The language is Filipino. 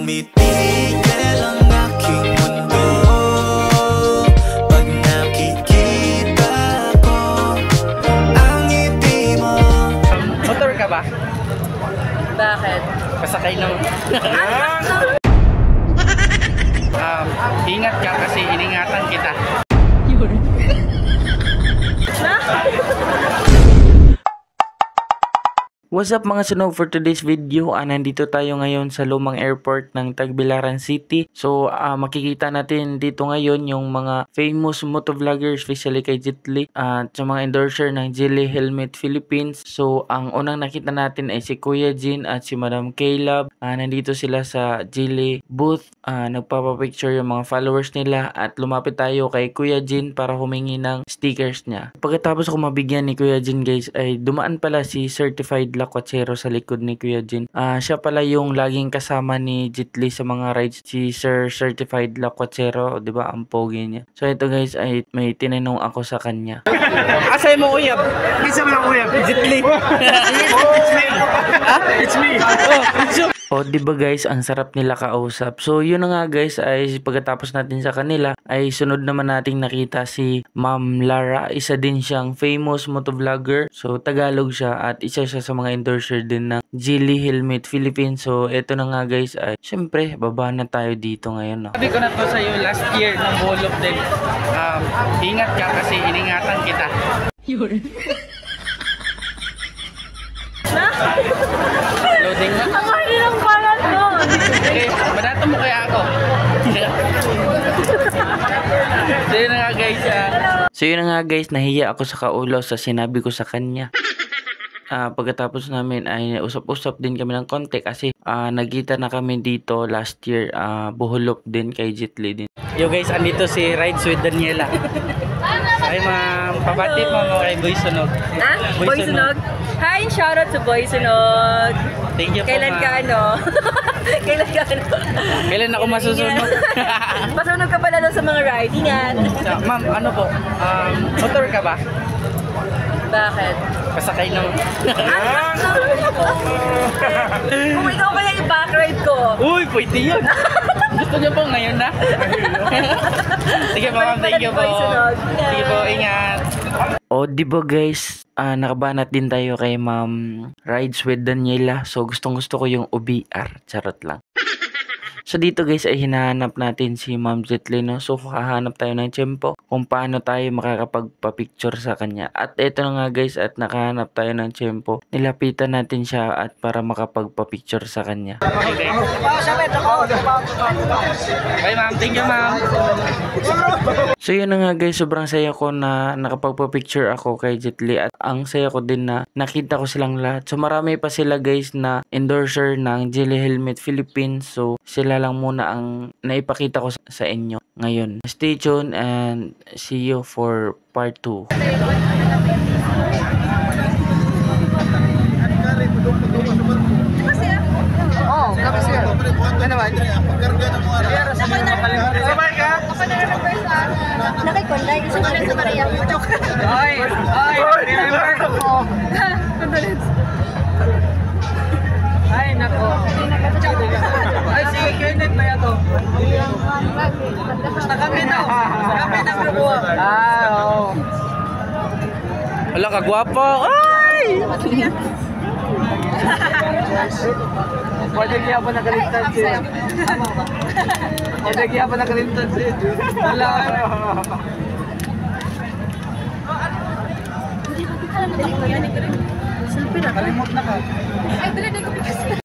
Tumitigil ang aking mundo pag nakikita ko ang ngiti mo. Motor ka ba? Bakit? Pasakay ng... Ingat ka kasi iningatan kita. What's up mga sunog, for today's video, nandito tayo ngayon sa lumang airport ng Tagbilaran City. So makikita natin dito ngayon yung mga famous motovloggers, especially kay Jitli at sa mga endorser ng Jili Helmet Philippines. So ang unang nakita natin ay si Kuya Jin at si Madam Caleb. Nandito sila sa Jili booth, nagpapapicture yung mga followers nila at lumapit tayo kay Kuya Jin para humingi ng stickers niya. Pagkatapos ko mabigyan ni Kuya Jin guys, ay dumaan pala si Certified Lakwachero sa likod ni Kuya Jin. Siya pala yung laging kasama ni Jitli sa mga rides, si Sir Certified Lakwachero, di ba? Ang pogi niya. So ito guys, ay may tinanong ako sa kanya. Asay mo uyab? Isa mo lang uyab? Jitli. It's me. O diba guys, ang sarap nila kausap. So yun na nga guys, ay pagkatapos natin sa kanila, ay sunod naman nating nakita si Ma'am Lara. Isa din siyang famous motovlogger. So Tagalog siya at isa siya sa mga endorser din ng Jili Helmet Philippines. So eto na nga guys, ay syempre baba na tayo dito ngayon. No? Sabi ko na to sa iyo last year ng Bolop din. Ingat ka kasi iningatan kita. Yun. Loading na. Ang hali ng balat mo. Okay, banato mo kaya ako. So yun na nga guys, nahiya ako sa kaulo sa sinabi ko sa kanya. Pagkatapos namin ay usap-usap din kami ng konti kasi nagkita na kami dito last year, Boholop din kay Jitli din. Yo guys, andito si Rides with Daniela. Ay ma'am, papati mo kay Boy Sunog. Boy Sunog? Hi, shoutout to Boy Sunog. Thank you po. Kailan ka ano? Kailan ka ano? Kailan ako masusunog? Masunog ka pala sa mga ridingan. Ma'am, ano po? Motor ka ba? Bakit? Pasakay ng... Kung ikaw kaya yung backride ko. Uy, pwede yun. Gusto niyo po ngayon na? Sige po ma'am, thank you po. Sige po, ingat. O diba guys, nakabanat din tayo kay Ma'am Rides with Daniela. So gustong gusto ko yung OBR, charot lang. So dito guys ay hinahanap natin si Ma'am Jitli, no? So hahanap tayo ng tiyempo kung paano tayo makakapagpa-picture sa kanya. At ito na nga guys, at nakahanap tayo ng tiyempo. Nilapitan natin siya at para makapagpa-picture sa kanya. Okay. Bye ma'am, thank you ma'am. So yun na nga guys, sobrang saya ko na nakapagpa-picture ako kay Jitli at ang saya ko din na nakita ko silang lahat. So marami pa sila guys na endorser ng Jili Helmet Philippines. So sila lang muna ang naipakita ko sa inyo ngayon. Stay tuned and see you for part 2. Nakikonday, gusto ko lang sa Maria. Ay, remember ko. Ay, nako. Ay, sige, Kenneth na yato. Basta kami na. Kami na kabuha. Oo. Wala ka, gwapo. Ay! Pwede kaya pa nakalimtan siya. Pwede kaya pa nakalimtan siya. Wala. Kalimot na ka. Ay, dali ko.